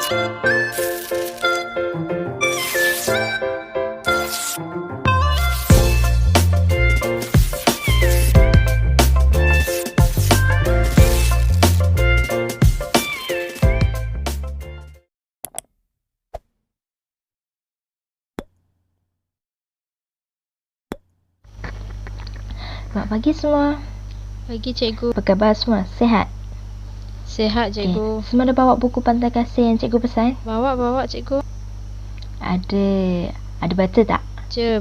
Selamat pagi semua. Pagi cikgu. Apa khabar semua? Sihat? Sihat cikgu. Semua dah bawa buku pantai kasih yang cikgu pesan? Bawa cikgu. Ada baca tak?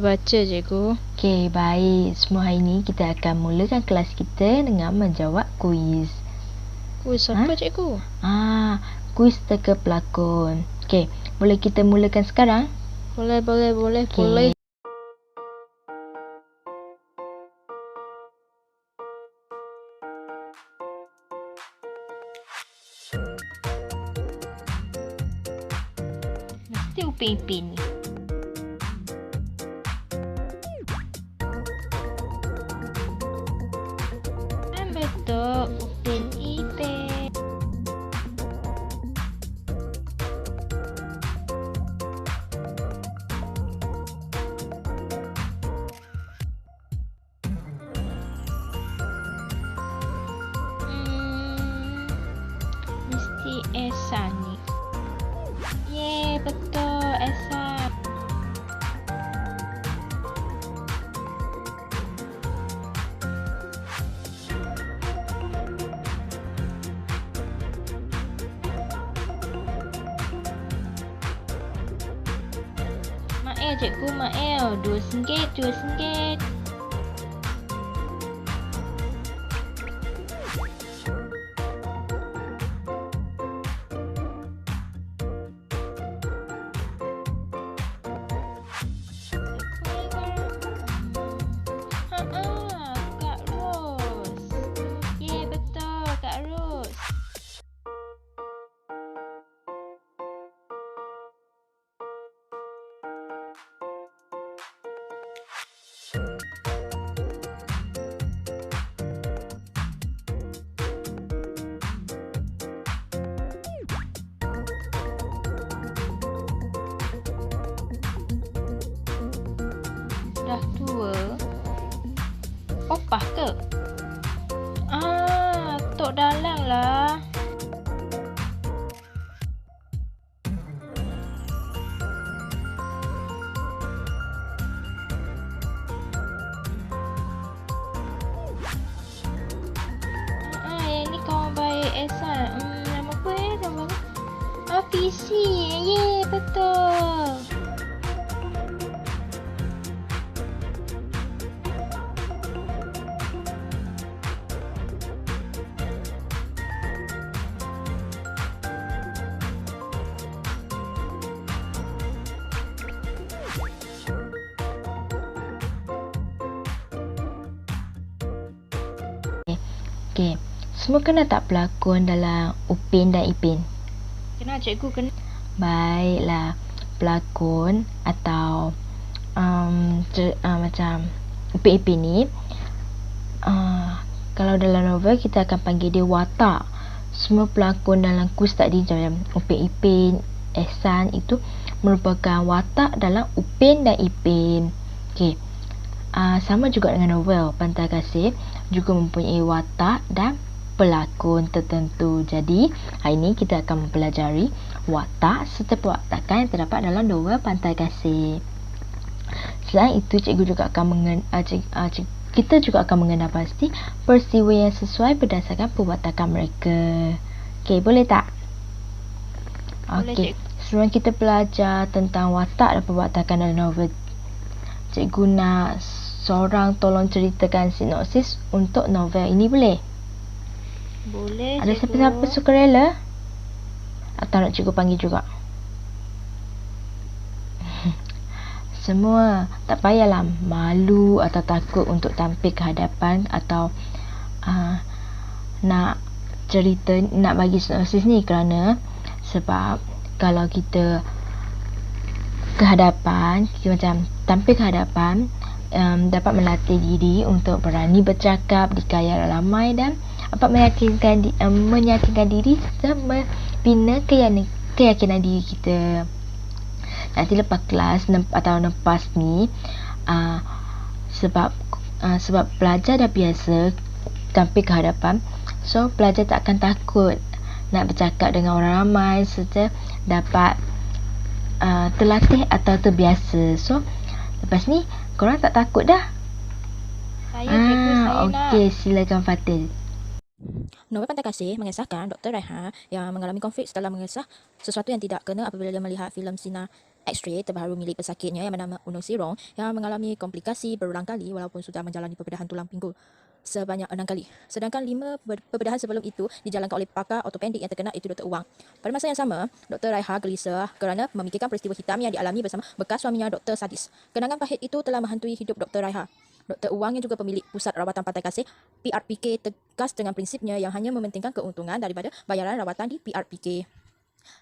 Baca cikgu. Okey, baik. Semua hari ni kita akan mulakan kelas kita dengan menjawab kuis. Kuis apa cikgu? Kuis teka pelakon. Okey, boleh kita mulakan sekarang? Boleh. Okey. Mesti Upin-Ipin ni. Betul, Upin-Ipin. Mesti Esa ni. Yeay, betul Esa. Mael cikgu, Mael. RM2. Kak Ros. Yeay, betul Kak Ros. Dah 2. Opah ke? Tok Dalang lah. Yang ni kawan baik Ehsan. Nama apa nama apa? Visi. Yeay, betul. Okey, semua kenal tak pelakon dalam Upin dan Ipin? Kenal cikgu, kenal. Baiklah, pelakon atau macam Upin Ipin ni, kalau dalam novel kita akan panggil dia watak. Semua pelakon dalam kuis tadi macam Upin Ipin, Ehsan itu merupakan watak dalam Upin dan Ipin. Okey. Sama juga dengan novel Pantai Kasih juga mempunyai watak dan pelakon tertentu. Jadi, hari ini kita akan mempelajari watak serta pewatakan yang terdapat dalam novel Pantai Kasih. Selain itu, cikgu juga akan kita juga akan mengenal pasti peristiwa yang sesuai berdasarkan pewatakan mereka. Okey, boleh tak? Okey. Sebelum kita belajar tentang watak dan pewatakan dalam novel, cikgu nak seorang tolong ceritakan sinopsis untuk novel ini, boleh? Boleh. Ada siapa-siapa sukarela? Atau nak cikgu panggil juga? Semua tak payahlah malu atau takut untuk tampil ke hadapan atau nak bagi sinopsis ni, kerana sebab kalau kita ke hadapan, kita macam tampil ke hadapan, dapat melatih diri untuk berani bercakap di khayal ramai dan dapat meyakinkan diri serta membina keyakinan diri kita. Nanti lepas kelas atau lepas ni, sebab pelajar dah biasa tampil ke hadapan, so pelajar tak akan takut nak bercakap dengan orang ramai serta dapat terlatih atau terbiasa. So lepas ni korang tak takut dah. Saya cikgu, saya okey, silakan Fatin. Novel Pantai Kasih mengisahkan Dr. Raiha yang mengalami konflik setelah mengesah sesuatu yang tidak kena apabila dia melihat filem sinar X-ray terbaru milik pesakitnya yang bernama Unung Sirong yang mengalami komplikasi berulang kali walaupun sudah menjalani perbedahan tulang pinggul sebanyak 6 kali. Sedangkan 5 perbedahan sebelum itu dijalankan oleh pakar ortopedik yang terkenal iaitu Dr. Wang. Pada masa yang sama, Dr. Raiha gelisah kerana memikirkan peristiwa hitam yang dialami bersama bekas suaminya Dr. Sadis. Kenangan pahit itu telah menghantui hidup Dr. Raiha. Dr. Wang yang juga pemilik Pusat Rawatan Pantai Kasih, PRPK, tegas dengan prinsipnya yang hanya mementingkan keuntungan daripada bayaran rawatan di PRPK.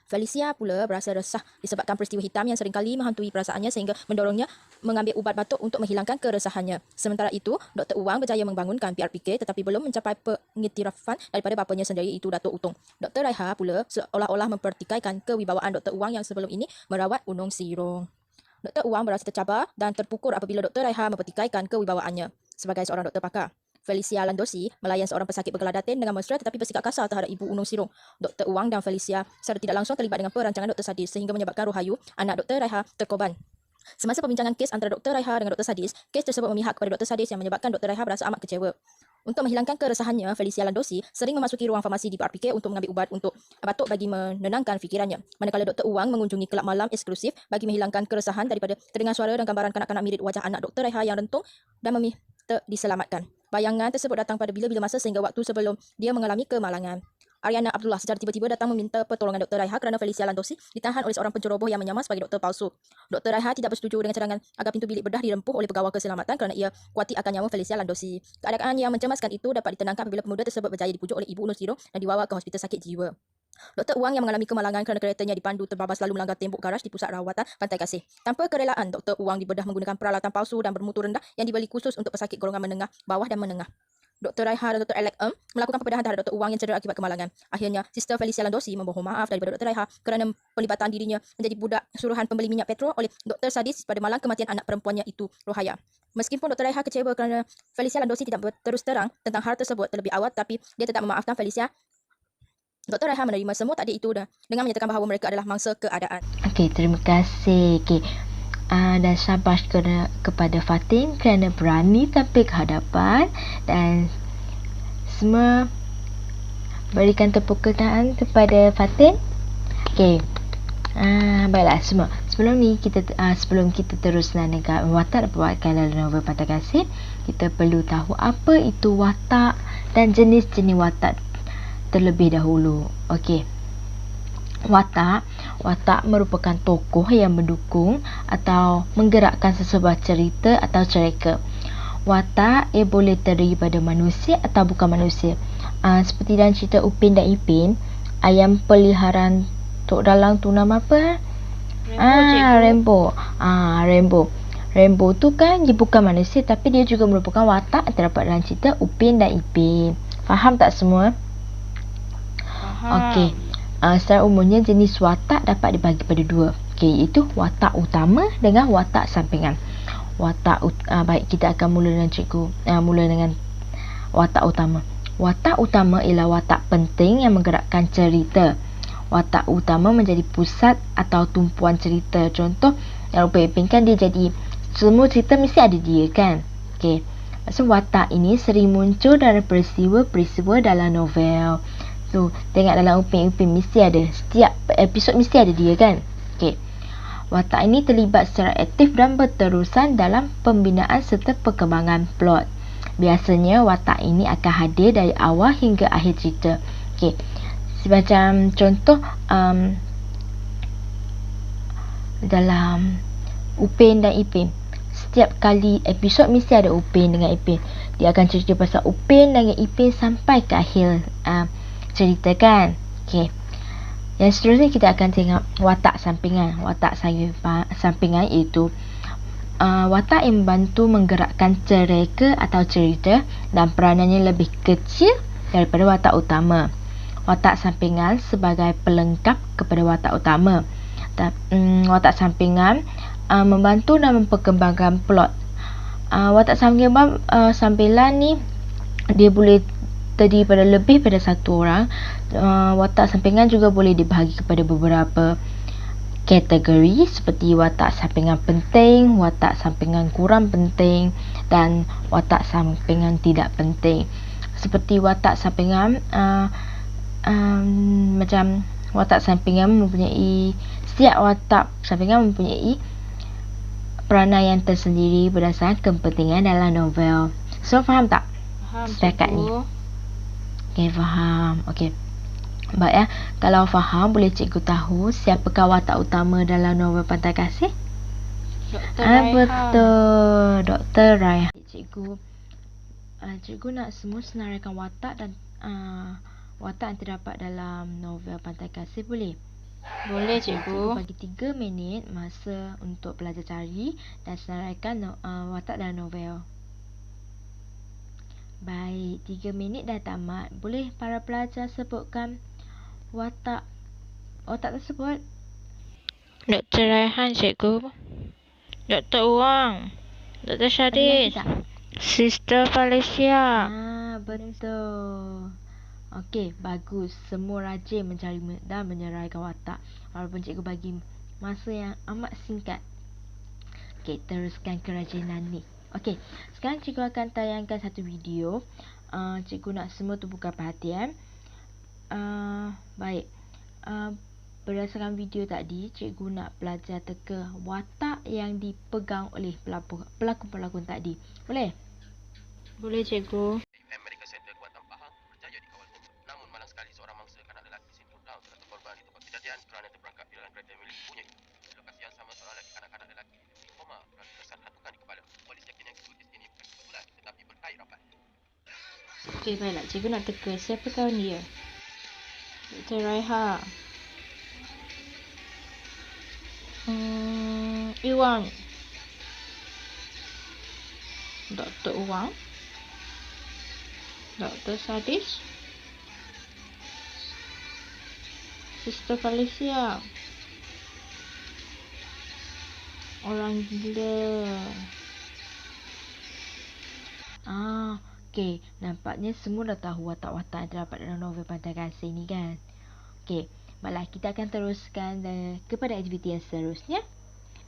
Felicia pula berasa resah disebabkan peristiwa hitam yang seringkali menghantui perasaannya sehingga mendorongnya mengambil ubat batuk untuk menghilangkan keresahannya. Sementara itu, Dr. Wang berjaya membangunkan PRPK tetapi belum mencapai pengiktirafan daripada bapanya sendiri iaitu Datuk Utung. Dr. Raiha pula seolah-olah mempertikaikan kewibawaan Dr. Wang yang sebelum ini merawat Unung Sirong. Dr. Wang berasa tercabar dan terpukul apabila Dr. Raiha mempertikaikan kewibawaannya. Sebagai seorang doktor pakar, Felicia Landosi melayan seorang pesakit bergelar datin dengan mesra tetapi bersikap kasar terhadap ibu Unung Sirong. Dr. Wang dan Felicia secara tidak langsung terlibat dengan perancangan Dr. Sadis sehingga menyebabkan Rohayu, anak Dr. Raiha, terkorban. Semasa perbincangan kes antara Dr. Raiha dengan Dr. Sadis, kes tersebut memihak kepada Dr. Sadis yang menyebabkan Dr. Raiha berasa amat kecewa. Untuk menghilangkan keresahannya, Felicia Landosi sering memasuki ruang farmasi di PRPK untuk mengambil ubat untuk batuk bagi menenangkan fikirannya. Manakala Dr. Wang mengunjungi kelab malam eksklusif bagi menghilangkan keresahan daripada terdengar suara dan gambaran kanak-kanak mirip wajah anak Dr. Raiha yang rentung dan meminta diselamatkan. Bayangan tersebut datang pada bila-bila masa sehingga waktu sebelum dia mengalami kemalangan. Ariana Abdullah secara tiba-tiba datang meminta pertolongan Dr. Raiha kerana Felicia Landosi ditahan oleh seorang penceroboh yang menyamar sebagai doktor palsu. Dr. Raiha tidak bersetuju dengan cadangan agar pintu bilik bedah dirempuh oleh pegawai keselamatan kerana ia khawatir akan nyawa Felicia Landosi. Keadaan yang mencemaskan itu dapat ditenangkan apabila pemuda tersebut berjaya dipujuk oleh ibu Unung Sirong dan dibawa ke hospital sakit jiwa. Dr. Wang yang mengalami kemalangan kerana keretanya dipandu terbabas lalu melanggar tembok garaj di Pusat Rawatan Pantai Kasih. Tanpa kerelaan, Dr. Wang dibedah menggunakan peralatan palsu dan bermutu rendah yang dibeli khusus untuk pesakit golongan menengah, bawah dan menengah. Dr. Raiha dan Dr. Alec melakukan perbedahan terhadap Dr. Wang yang cedera akibat kemalangan. Akhirnya, Sister Felicia Landosi memohon maaf daripada Dr. Raiha kerana pelibatan dirinya menjadi budak suruhan pembeli minyak petrol oleh Dr. Sadis pada malam kematian anak perempuannya itu, Rohaya. Meskipun Dr. Raiha kecewa kerana Felicia Landosi tidak berterus terang tentang hal tersebut terlebih awal, tapi dia tetap memaafkan Felicia. Dr. Raiha menerima semua takdir itu dengan menyatakan bahawa mereka adalah mangsa keadaan. Okey, terima kasih. Dan syabas kepada Fatin kerana berani tampil ke hadapan dan semua berikan tepuk tangan kepada Fatin. Okey. Baiklah semua. Sebelum kita teruslah dengan watak dan perbuatan dalam novel Pantai Kasih, kita perlu tahu apa itu watak dan jenis-jenis watak terlebih dahulu. Okey. Watak merupakan tokoh yang mendukung atau menggerakkan sesebuah cerita atau cerita. Watak boleh terdiri pada manusia atau bukan manusia. Seperti dalam cerita Upin dan Ipin, ayam peliharaan Tok Dalang tu nama apa? Rainbow. Rainbow tu kan dia bukan manusia tapi dia juga merupakan watak yang terdapat dalam cerita Upin dan Ipin. Faham tak semua? Faham. Okey. Secara umumnya jenis watak dapat dibagi pada dua. Okey, iaitu watak utama dengan watak sampingan. Baik, kita akan mula dengan mula dengan watak utama. Watak utama ialah watak penting yang menggerakkan cerita. Watak utama menjadi pusat atau tumpuan cerita. Contoh yang Upin Ipin kan dia jadi semua cerita mesti ada dia kan. Okey. Maksud watak ini sering muncul dalam peristiwa-peristiwa dalam novel. So, tengok dalam Upin Ipin mesti ada. Setiap episod mesti ada dia kan. Okey. Watak ini terlibat secara aktif dan berterusan dalam pembinaan serta perkembangan plot. Biasanya watak ini akan hadir dari awal hingga akhir cerita. Okey. Macam contoh dalam Upin dan Ipin. Setiap kali episod mesti ada Upin dengan Ipin. Dia akan cerita pasal Upin dengan Ipin sampai ke akhir cerita kan. Okey. Yang seterusnya kita akan tengok watak sampingan. Watak sampingan iaitu watak yang membantu menggerakkan cerita atau cerita dan peranannya lebih kecil daripada watak utama. watak sampingan sebagai pelengkap kepada watak utama. Watak sampingan membantu dan memperkembangkan plot. Watak sambilan ni dia boleh terdiri pada lebih pada satu orang. Watak sampingan juga boleh dibahagi kepada beberapa kategori seperti watak sampingan penting, watak sampingan kurang penting dan watak sampingan tidak penting. Seperti watak sampingan macam watak sampingan setiap watak sampingan mempunyai peranan yang tersendiri berdasarkan kepentingan dalam novel. So faham tak? Faham, Setakat ni. cikgu. Okay, faham. Okay. Baik ya. Kalau faham, boleh cikgu tahu siapakah watak utama dalam novel Pantai Kasih? Dr. Raihan. Betul. Dr. Raihan. Cikgu nak semua senaraikan watak dan watak yang terdapat dalam novel Pantai Kasih, boleh? Boleh, Cikgu cikgu. bagi 3 minit masa untuk pelajar cari dan senaraikan watak dalam novel. Baik, 3 minit dah tamat. Boleh para pelajar sebutkan watak tersebut? Dr. Raihan, cikgu. Dr. Wang. Dr. Syadis. Sister Felicia. Betul. Okey, bagus. Semua rajin mencari dan menyeraikan watak. Walaupun cikgu bagi masa yang amat singkat. Okey, teruskan kerajinan ni. Okey, sekarang cikgu akan tayangkan satu video. Cikgu nak semua tumpukan perhatian. Baik. Berdasarkan video tadi, cikgu nak pelajar teka watak yang dipegang oleh pelakon-pelakon tadi. Boleh? Boleh, cikgu. Medical Center Kuantan Pahang berjaya dikawal tim. Namun malang sekali seorang mangsa kanak lelaki sindrom Down jatuh korban di tempat kejadian kerana terperangkap di dalam kereta milik ibunya. Di lokasi yang sama seorang lelaki kanak-kanak lelaki diberi koma kerana terkesan hatukan di kepala. Polis yakin yang kesulitan ini bukan kebetulan tetapi berkait rapat. Okey, baiklah. Cikgu nak teka siapakah dia. Dr. Raihan. Iwan. Dr. Wang. Dr. Sadis. Sister Felicia. Orang gila. Okey, nampaknya semua dah tahu watak-watak yang terdapat dalam novel Pantai Kasih ni kan? Okey, baiklah kita akan teruskan kepada aktiviti yang seterusnya.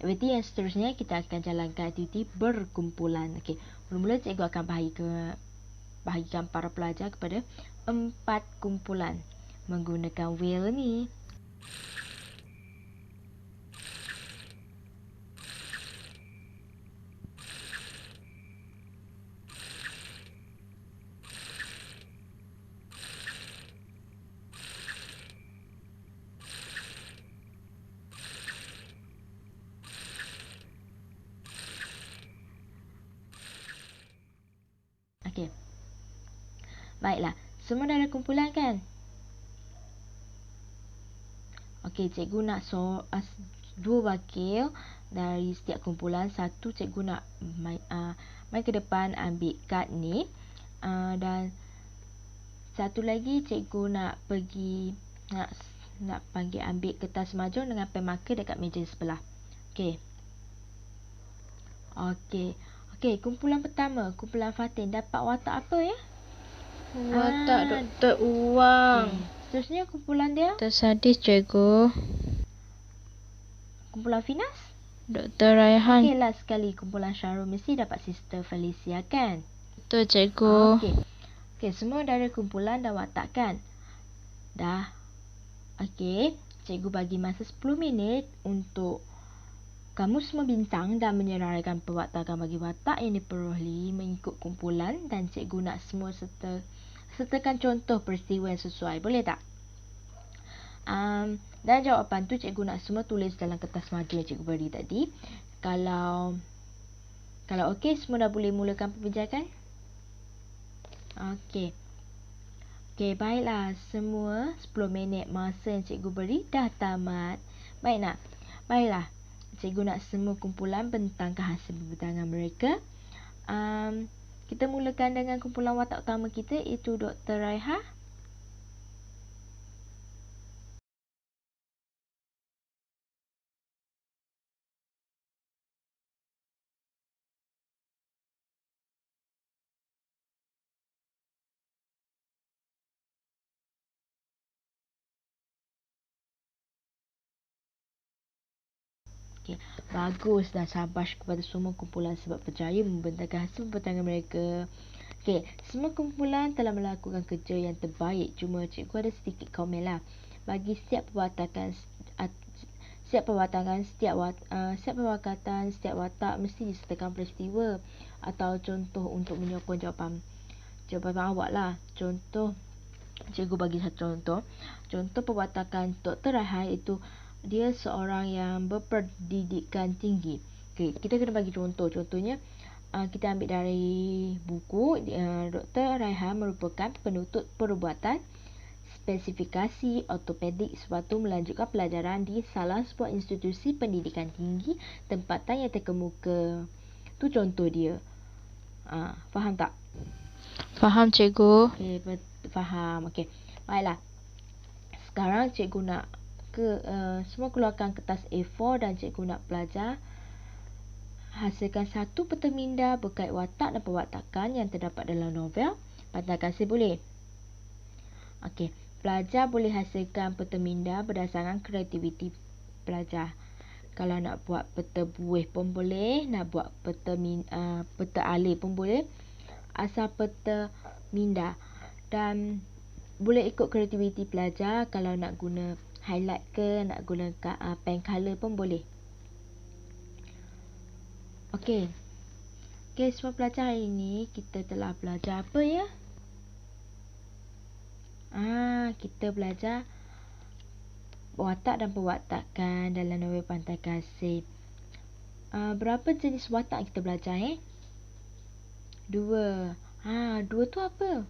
Aktiviti yang seterusnya kita akan jalankan aktiviti berkumpulan. Okey, mula-mula cikgu akan bahagikan para pelajar kepada 4 kumpulan menggunakan wheel ni. Okey. Baiklah, semua dah ada kumpulan kan? Okey, cikgu nak 2 wakil dari setiap kumpulan. Satu cikgu nak main ke depan ambil kad ni. Dan satu lagi cikgu nak pergi nak panggil ambil kertas mahjong dengan pen marker dekat meja sebelah. Okey. Okey, kumpulan pertama, kumpulan Fatin dapat watak apa ya? Watak Dr. Wang. Seterusnya kumpulan dia, Dr. Sadis, cikgu. kumpulan Finas. Dr. Raihan. Okey, last sekali kumpulan Syarul mesti dapat Sister Felicia kan? Betul, cikgu. Okey, semua dah ada kumpulan dan watak kan? Dah. Okey, cikgu bagi masa 10 minit untuk kamu semua bintang dan menyeraikan perwatakan bagi watak yang diperolehi mengikut kumpulan, dan cikgu nak semua sertakan contoh peristiwa yang sesuai. Boleh tak? Dan jawapan tu cikgu nak semua tulis dalam kertas mahjong yang cikgu beri tadi. Kalau okey, semua dah boleh mulakan perbincangan? Okey, baiklah. Semua 10 minit masa yang cikgu beri dah tamat. Baiklah. Cikgu nak semua kumpulan bentangkan hasil perbincangan mereka. Kita mulakan dengan kumpulan watak utama kita, iaitu Dr. Raihan. Okey, bagus dan sabash kepada semua kumpulan sebab berjaya membentangkan hasil pembentangan mereka. Okey, semua kumpulan telah melakukan kerja yang terbaik. Cuma cikgu ada sedikit komen lah. Bagi setiap perwatakan setiap watak mesti disertakan peristiwa atau contoh untuk menyokong jawapan awak lah. Contoh, cikgu bagi satu contoh. Contoh perwatakan Dr. Raihan itu dia seorang yang berpendidikan tinggi. Okay, kita kena bagi contoh. Contohnya kita ambil dari buku. Dr. Raihan merupakan penuntut perubatan spesifikasi ortopedik sepatu melanjutkan pelajaran di salah sebuah institusi pendidikan tinggi tempatan yang terkemuka. Tu contoh dia. Faham tak? Faham cikgu. Okey, faham. Okey. Baiklah. Sekarang cikgu nak semua keluarkan kertas A4 dan cikgu nak pelajar hasilkan satu peta minda berkait watak dan perwatakan yang terdapat dalam novel Pantai Kasih boleh? Okey. Pelajar boleh hasilkan peta minda berdasarkan kreativiti pelajar. Kalau nak buat peta buih pun boleh, nak buat peta alih pun boleh, asal peta minda. Dan boleh ikut kreativiti pelajar, kalau nak guna highlight ke, nak guna pen color pun boleh. Okey. Okey, semua pelajar hari ini kita telah belajar apa ya? Kita belajar watak dan perwatakan dalam novel Pantai Kasih. Berapa jenis watak kita belajar 2. Dua tu apa?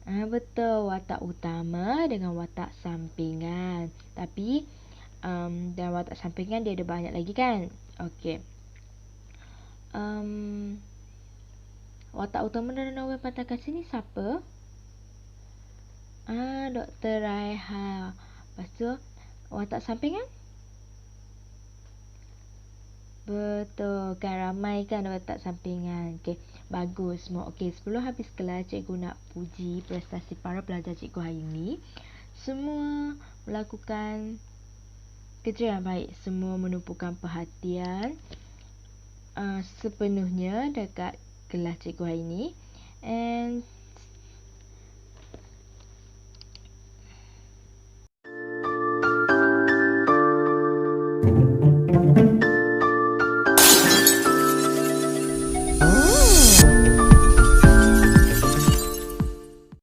Betul, watak utama dengan watak sampingan. Tapi dalam watak sampingan dia ada banyak lagi kan? Okey. Watak utama dalam novel Pantai Kasih ni siapa? Dr. Raihan. Lepas tu watak sampingan? Betul kan, ramai kan watak sampingan. Okey, bagus semua. Okey, sebelum habis kelas cikgu nak puji prestasi para pelajar cikgu hari ini. Semua melakukan kerja yang baik. Semua menumpukan perhatian sepenuhnya dekat kelas cikgu hari ini. And